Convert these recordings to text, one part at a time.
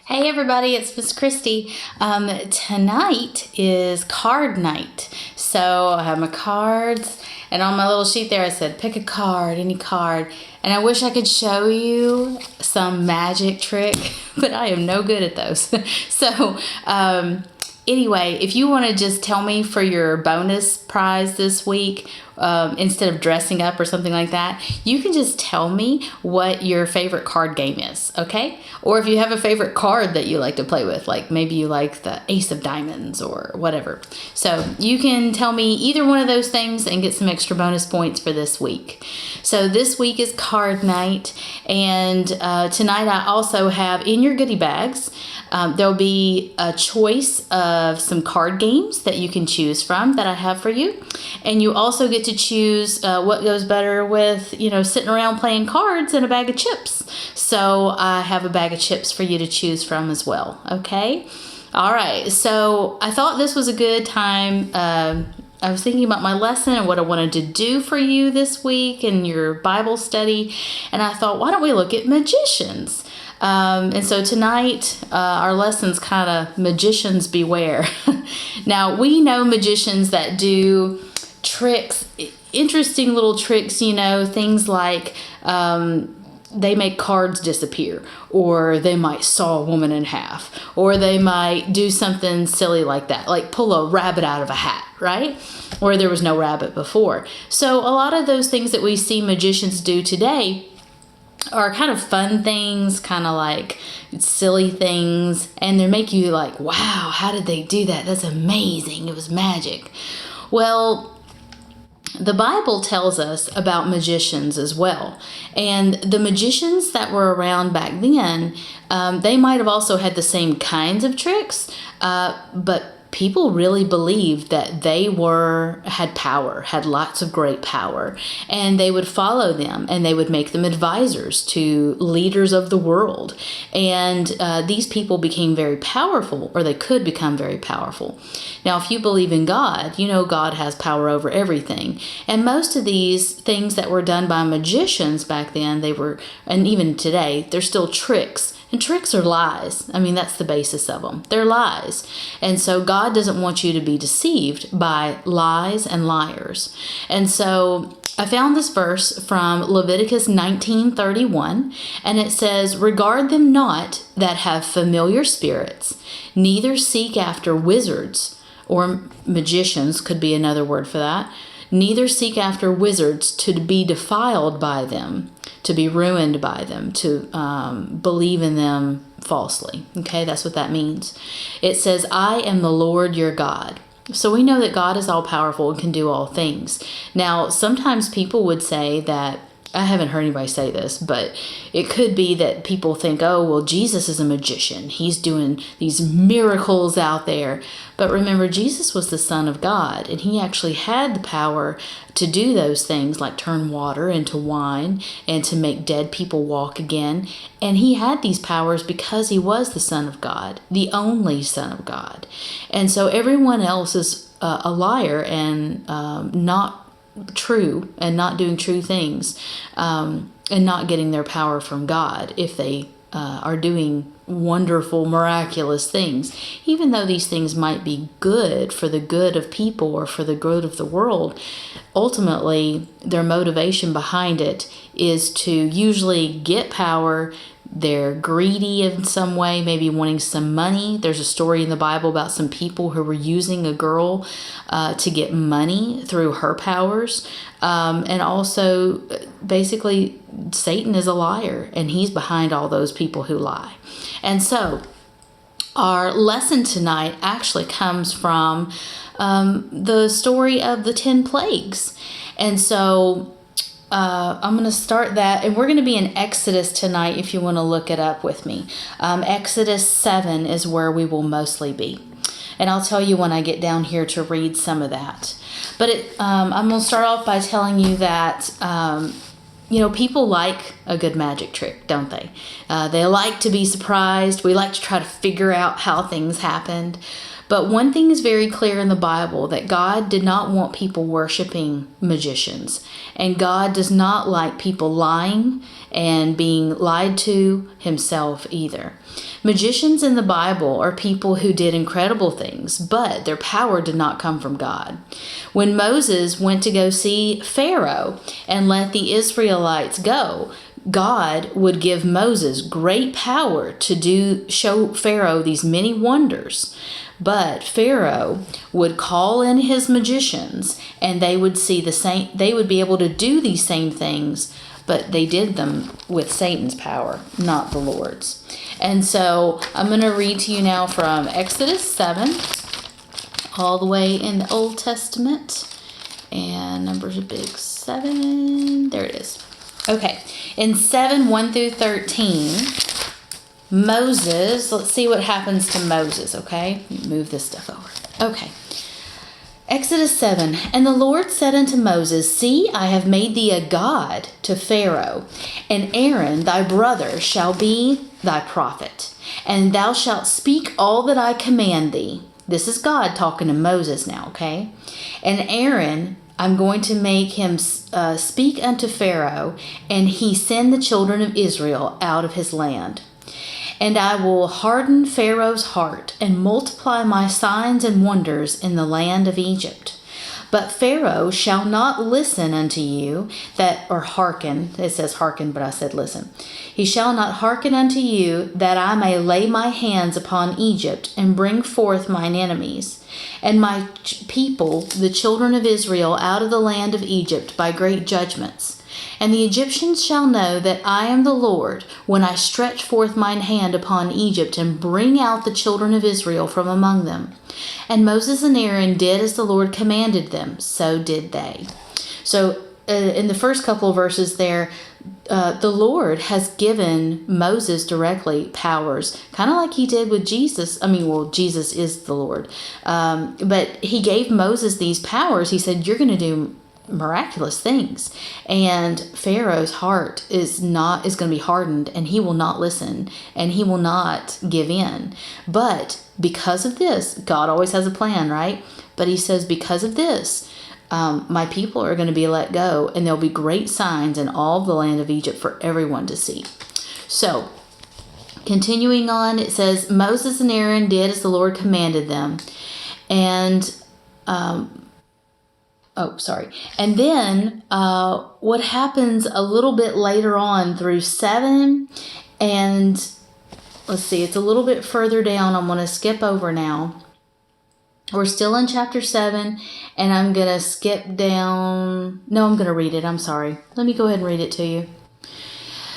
Hey everybody, it's Miss Christy. Tonight is card night. So I have my cards, and on my little sheet there I said pick a card, any card. And I wish I could show you some magic trick, but I am no good at those. So anyway, if you want to just tell me for your bonus prize this week, instead of dressing up or something like that, you can just tell me what your favorite card game is, okay? Or if you have a favorite card that you like to play with, like maybe you like the Ace of Diamonds or whatever. So you can tell me either one of those things and get some extra bonus points for this week. So this week is card night, and tonight I also have in your goodie bags, there'll be a choice of some card games that you can choose from that I have for you. And you also get to choose what goes better with, sitting around playing cards and a bag of chips. So I have a bag of chips for you to choose from as well. Okay. All right. So I thought this was a good time. I was thinking about my lesson and what I wanted to do for you this week in your Bible study. And I thought, why don't we look at magicians? And so tonight, our lesson's kind of magicians beware. Now, we know magicians that do tricks, interesting little tricks, things like they make cards disappear, or they might saw a woman in half, or they might do something silly like that, like pull a rabbit out of a hat, right? Or there was no rabbit before. So a lot of those things that we see magicians do today are kind of fun things, kind of like silly things, and they make you like, wow, how did they do that? That's amazing. It was magic. Well, the Bible tells us about magicians as well. And the magicians that were around back then, they might have also had the same kinds of tricks, but people really believed that they had power, had lots of great power, and they would follow them, and they would make them advisors to leaders of the world. And these people became very powerful, or they could become very powerful. Now, if you believe in God, you know God has power over everything. And most of these things that were done by magicians back then, and even today, they're still tricks. And tricks are lies. I mean, that's the basis of them. They're lies. And so God doesn't want you to be deceived by lies and liars. And so I found this verse from Leviticus 19:31, and it says, "Regard them not that have familiar spirits, neither seek after wizards," or magicians could be another word for that, "neither seek after wizards to be defiled by them, to be ruined by them, to believe in them falsely." Okay, that's what that means. It says, "I am the Lord your God." So we know that God is all powerful and can do all things. Now, sometimes people would say that, I haven't heard anybody say this, but it could be that people think, oh, well, Jesus is a magician. He's doing these miracles out there. But remember, Jesus was the Son of God, and he actually had the power to do those things, like turn water into wine and to make dead people walk again. And he had these powers because he was the Son of God, the only Son of God. And so everyone else is a liar and not true, and not doing true things, and not getting their power from God if they are doing wonderful, miraculous things. Even though these things might be good for the good of people or for the good of the world, ultimately their motivation behind it is to usually get power. They're greedy in some way, maybe wanting some money. There's a story in the Bible about some people who were using a girl to get money through her powers. And also, basically, Satan is a liar, and he's behind all those people who lie. And so, our lesson tonight actually comes from the story of the 10 plagues. And so, I'm going to start that, and we're going to be in Exodus tonight if you want to look it up with me. Exodus 7 is where we will mostly be. And I'll tell you when I get down here to read some of that. But I'm going to start off by telling you that, people like a good magic trick, don't they? They like to be surprised. We like to try to figure out how things happened. But one thing is very clear in the Bible, that God did not want people worshiping magicians. And God does not like people lying and being lied to himself either. Magicians in the Bible are people who did incredible things, but their power did not come from God. When Moses went to go see Pharaoh and let the Israelites go, God would give Moses great power to show Pharaoh these many wonders. But Pharaoh would call in his magicians, and they would see the same. They would be able to do these same things, but they did them with Satan's power, not the Lord's. And so I'm going to read to you now from Exodus 7, all the way in the Old Testament. And numbers a big 7. There it is. Okay. In 7, 1 through 13, Moses, let's see what happens to Moses, okay? Move this stuff over. Okay. Exodus 7, And the Lord said unto Moses, See, I have made thee a god to Pharaoh, and Aaron thy brother shall be thy prophet, and thou shalt speak all that I command thee. This is God talking to Moses now, okay? And Aaron, I'm going to make him speak unto Pharaoh, and he send the children of Israel out of his land. And I will harden Pharaoh's heart, and multiply my signs and wonders in the land of Egypt. But Pharaoh shall not listen unto you, or hearken. It says hearken, but I said listen. He shall not hearken unto you, that I may lay my hands upon Egypt, and bring forth mine enemies, and my people, the children of Israel, out of the land of Egypt by great judgments. And the Egyptians shall know that I am the Lord, when I stretch forth mine hand upon Egypt, and bring out the children of Israel from among them. And Moses and Aaron did as the Lord commanded them, so did they. So in the first couple of verses there, the Lord has given Moses directly powers, kind of like he did with Jesus. Jesus is the Lord. But he gave Moses these powers. He said, you're going to do miraculous things, and Pharaoh's heart is going to be hardened, and he will not listen, and he will not give in. But because of this, God always has a plan, right? But he says, because of this, my people are going to be let go, and there'll be great signs in all the land of Egypt for everyone to see. So continuing on, it says, Moses and Aaron did as the Lord commanded them, and And then what happens a little bit later on through 7, and let's see, it's a little bit further down. I'm going to skip over now. We're still in chapter 7, and I'm going to skip down. No, I'm going to read it. I'm sorry. Let me go ahead and read it to you.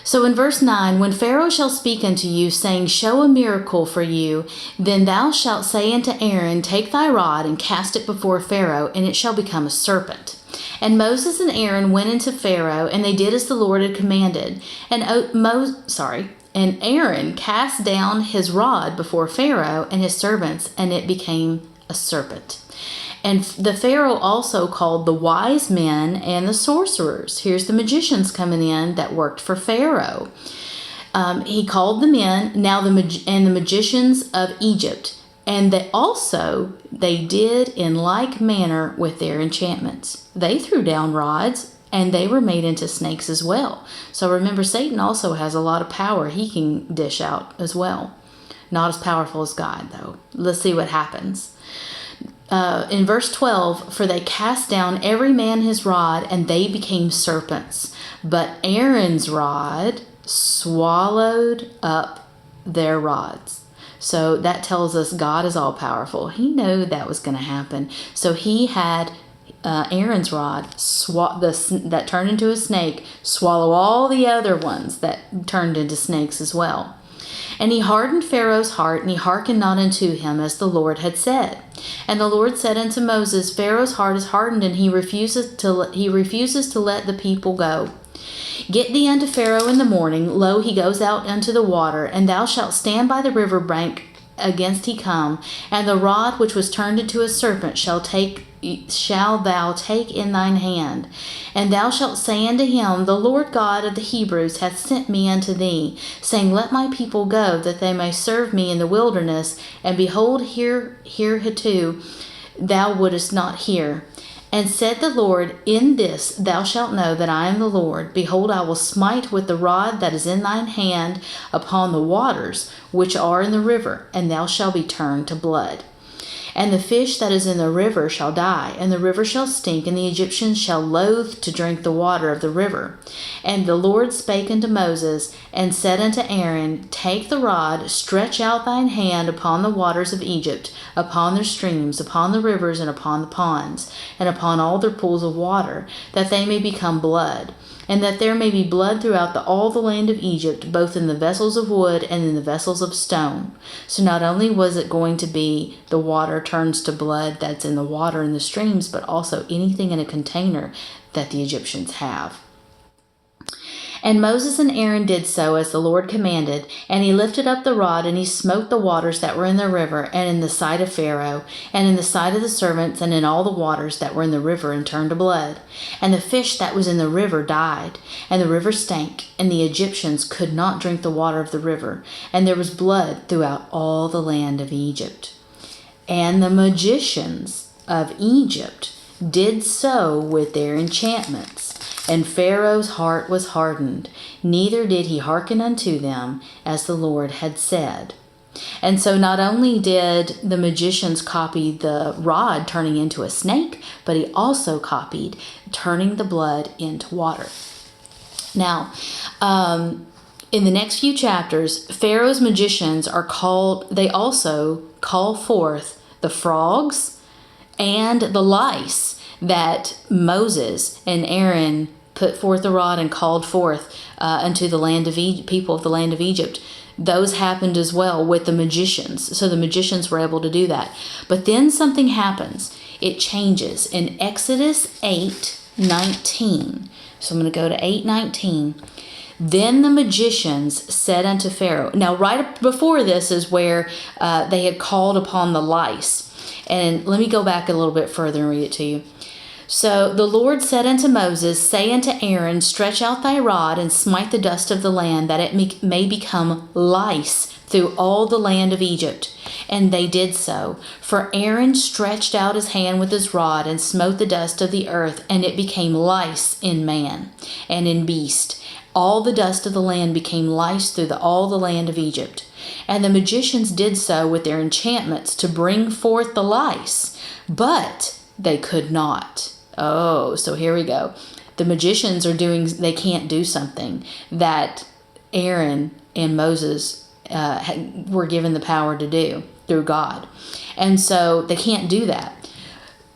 So in verse 9, When Pharaoh shall speak unto you, saying, Show a miracle for you, then thou shalt say unto Aaron, Take thy rod, and cast it before Pharaoh, and it shall become a serpent. And Moses and Aaron went into Pharaoh, and they did as the Lord had commanded. And Aaron cast down his rod before Pharaoh and his servants, and it became a serpent. And the Pharaoh also called the wise men and the sorcerers. Here's the magicians coming in that worked for Pharaoh. He called them in, and the magicians of Egypt. And they did in like manner with their enchantments. They threw down rods, and they were made into snakes as well. So remember, Satan also has a lot of power he can dish out as well. Not as powerful as God, though. Let's see what happens. In verse 12, For they cast down every man his rod, and they became serpents. But Aaron's rod swallowed up their rods. So that tells us God is all powerful. He knew that was going to happen. So he had Aaron's rod that turned into a snake swallow all the other ones that turned into snakes as well. And he hardened Pharaoh's heart, and he hearkened not unto him, as the Lord had said. And the Lord said unto Moses, Pharaoh's heart is hardened, and he refuses to let the people go. Get thee unto Pharaoh in the morning, lo, he goes out unto the water, and thou shalt stand by the river bank against he come, and the rod which was turned into a serpent shalt take shall thou take in thine hand. And thou shalt say unto him, The Lord God of the Hebrews hath sent me unto thee, saying, Let my people go, that they may serve me in the wilderness. And behold, hitherto thou wouldest not hear. And said the Lord, In this thou shalt know that I am the Lord. Behold, I will smite with the rod that is in thine hand upon the waters which are in the river, and thou shalt be turned to blood. And the fish that is in the river shall die, and the river shall stink, and the Egyptians shall loathe to drink the water of the river. And the Lord spake unto Moses, and said unto Aaron, Take the rod, stretch out thine hand upon the waters of Egypt, upon their streams, upon the rivers, and upon the ponds, and upon all their pools of water, that they may become blood. And that there may be blood throughout all the land of Egypt, both in the vessels of wood and in the vessels of stone. So not only was it going to be the water turns to blood that's in the water in the streams, but also anything in a container that the Egyptians have. And Moses and Aaron did so as the Lord commanded, and he lifted up the rod, and he smote the waters that were in the river, and in the sight of Pharaoh, and in the sight of the servants, and in all the waters that were in the river, and turned to blood. And the fish that was in the river died, and the river stank, and the Egyptians could not drink the water of the river, and there was blood throughout all the land of Egypt. And the magicians of Egypt did so with their enchantments. And Pharaoh's heart was hardened, neither did he hearken unto them, as the Lord had said. And so not only did the magicians copy the rod turning into a snake, but he also copied turning the blood into water. Now, in the next few chapters, Pharaoh's magicians they also call forth the frogs and the lice that Moses and Aaron put forth the rod and called forth unto the land of people of the land of Egypt. Those happened as well with the magicians. So the magicians were able to do that. But then something happens. It changes in Exodus 8:19. So I'm going to go to 8:19. Then the magicians said unto Pharaoh. Now, right before this is where they had called upon the lice. And let me go back a little bit further and read it to you. So the Lord said unto Moses, Say unto Aaron, Stretch out thy rod, and smite the dust of the land, that it may become lice through all the land of Egypt. And they did so. For Aaron stretched out his hand with his rod, and smote the dust of the earth, and it became lice in man and in beast. All the dust of the land became lice through all the land of Egypt. And the magicians did so with their enchantments to bring forth the lice, but they could not. Oh, so here we go. The magicians they can't do something that Aaron and Moses were given the power to do through God. And so they can't do that.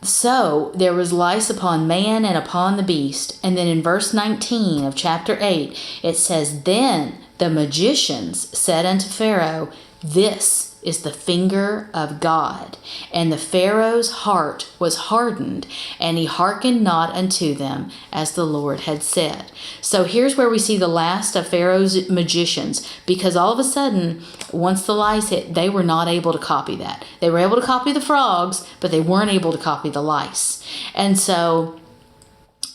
So there was lice upon man and upon the beast. And then in verse 19 of chapter 8, it says, Then the magicians said unto Pharaoh, This is the finger of God. And the Pharaoh's heart was hardened, and he hearkened not unto them, as the Lord had said. So here's where we see the last of Pharaoh's magicians, because all of a sudden, once the lice hit, they were not able to copy that. They were able to copy the frogs, but they weren't able to copy the lice. And so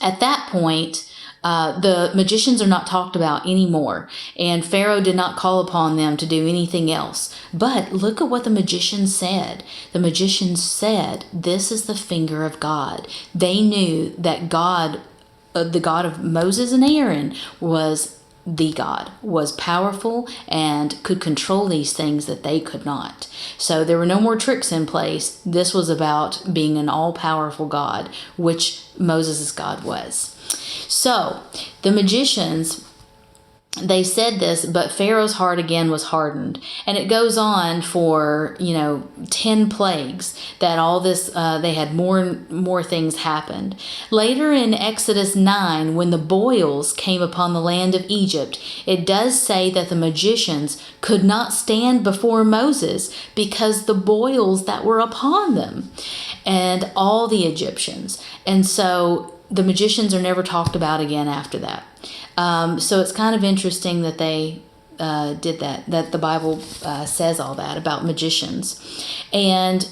at that point, the magicians are not talked about anymore, and Pharaoh did not call upon them to do anything else. But look at what the magicians said. The magicians said, This is the finger of God. They knew that God, the God of Moses and Aaron, was powerful and could control these things that they could not. So there were no more tricks in place. This was about being an all-powerful God, which Moses' God was. So the magicians, they said this, but Pharaoh's heart again was hardened. And it goes on for, 10 plagues that all this, they had more things happened. Later in Exodus 9, when the boils came upon the land of Egypt, it does say that the magicians could not stand before Moses because the boils that were upon them and all the Egyptians. And so the magicians are never talked about again after that. So it's kind of interesting that they did that the Bible says all that about magicians. And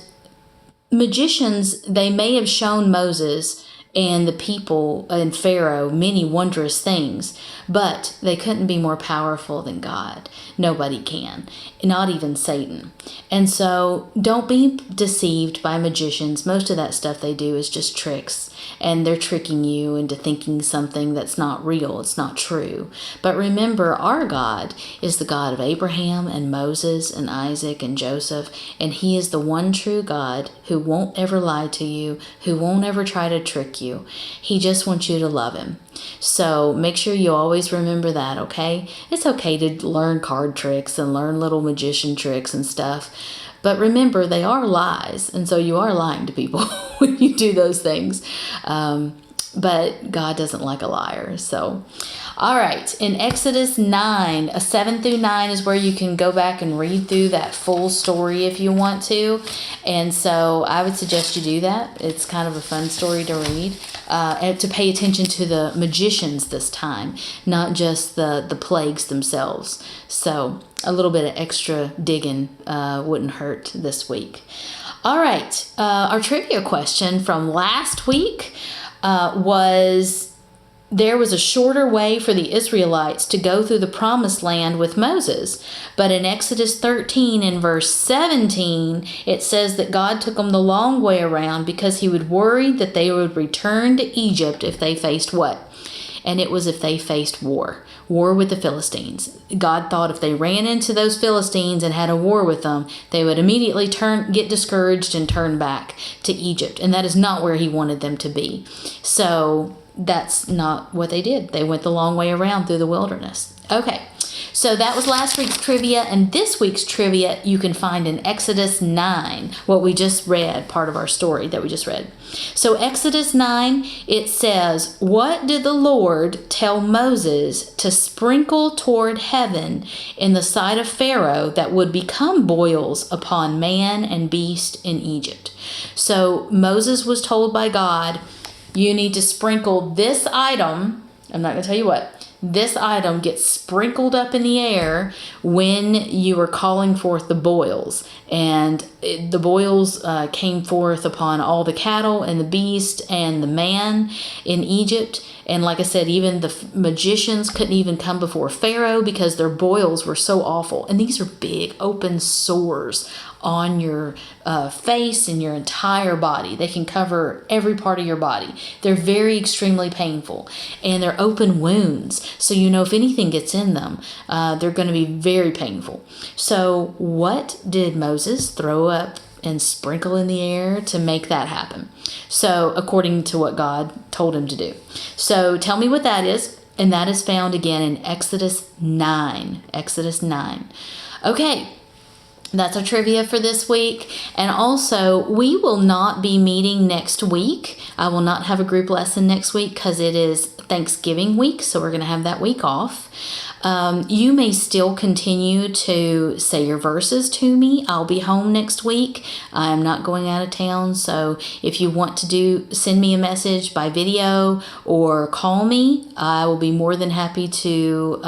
magicians, they may have shown Moses and the people and Pharaoh many wondrous things, but they couldn't be more powerful than God. Nobody can, not even Satan. And so don't be deceived by magicians. Most of that stuff they do is just tricks, and they're tricking you into thinking something that's not real. It's not true. But remember, our God is the God of Abraham and Moses and Isaac and Joseph, and he is the one true God who won't ever lie to you, who won't ever try to trick you. He just wants you to love him. So make sure you always remember that, okay? It's okay to learn card tricks and learn little magician tricks and stuff. But remember, they are lies. And so you are lying to people when you do those things. But God doesn't like a liar. So, all right. In Exodus 9, 7 through 9 is where you can go back and read through that full story if you want to. And so I would suggest you do that. It's kind of a fun story to read. And to pay attention to the magicians this time, not just the plagues themselves. So a little bit of extra digging wouldn't hurt this week. All right. Our trivia question from last week was, there was a shorter way for the Israelites to go through the promised land with Moses. But in Exodus 13 and verse 17, it says that God took them the long way around because he was worried that they would return to Egypt if they faced what? And it was if they faced war with the Philistines. God thought if they ran into those Philistines and had a war with them, they would immediately get discouraged and turn back to Egypt. And that is not where he wanted them to be. So that's not what they did. They went the long way around through the wilderness. Okay, so that was last week's trivia, and this week's trivia you can find in Exodus 9, what we just read, part of our story that we just read. So Exodus 9, it says, "What did the Lord tell Moses to sprinkle toward heaven in the sight of Pharaoh that would become boils upon man and beast in Egypt?" So Moses was told by God, you need to sprinkle this item. I'm not going to tell you what. This item gets sprinkled up in the air when you are calling forth the boils. And the boils came forth upon all the cattle and the beast and the man in Egypt. And like I said, even the magicians couldn't even come before Pharaoh because their boils were so awful. And these are big open sores on your face and your entire body. They can cover every part of your body. They're very extremely painful, and they're open wounds. So you know if anything gets in them, they're going to be very painful. So what did Moses throw up and sprinkle in the air to make that happen? So according to what God told him to do. So tell me what that is. And that is found again in Exodus 9. Exodus 9. Okay. That's our trivia for this week. And also, we will not be meeting next week. I will not have a group lesson next week because it is Thanksgiving week, so we're going to have that week off. You may still continue to say your verses to me. I'll be home next week. I'm not going out of town, so if you want to send me a message by video or call me, I will be more than happy to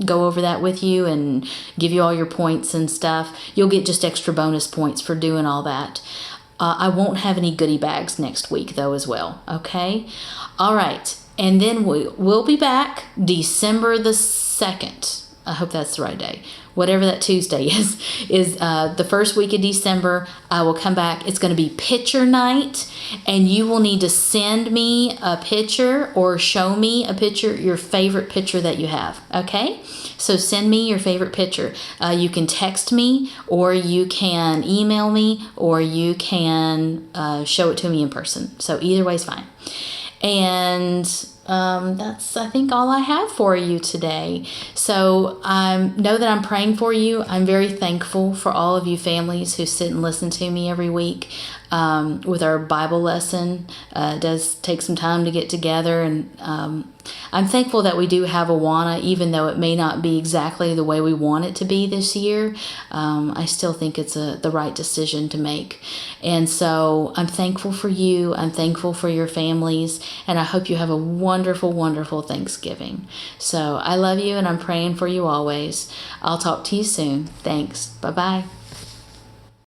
go over that with you and give you all your points and stuff. You'll get just extra bonus points for doing all that. I won't have any goodie bags next week, though, as well. Okay? All right. And then we'll be back December the 2nd. I hope that's the right day. Whatever that Tuesday is the first week of December. I will come back. It's going to be picture night, and you will need to send me a picture or show me a picture, your favorite picture that you have. Okay? So send me your favorite picture. You can text me, or you can email me, or you can show it to me in person. So either way is fine. And that's, I think, all I have for you today. So know that I'm praying for you. I'm very thankful for all of you families who sit and listen to me every week with our Bible lesson. It does take some time to get together, and I'm thankful that we do have Awana, even though it may not be exactly the way we want it to be this year. I still think it's the right decision to make. And so I'm thankful for you. I'm thankful for your families. And I hope you have a wonderful, wonderful Thanksgiving. So I love you, and I'm praying for you always. I'll talk to you soon. Thanks. Bye-bye.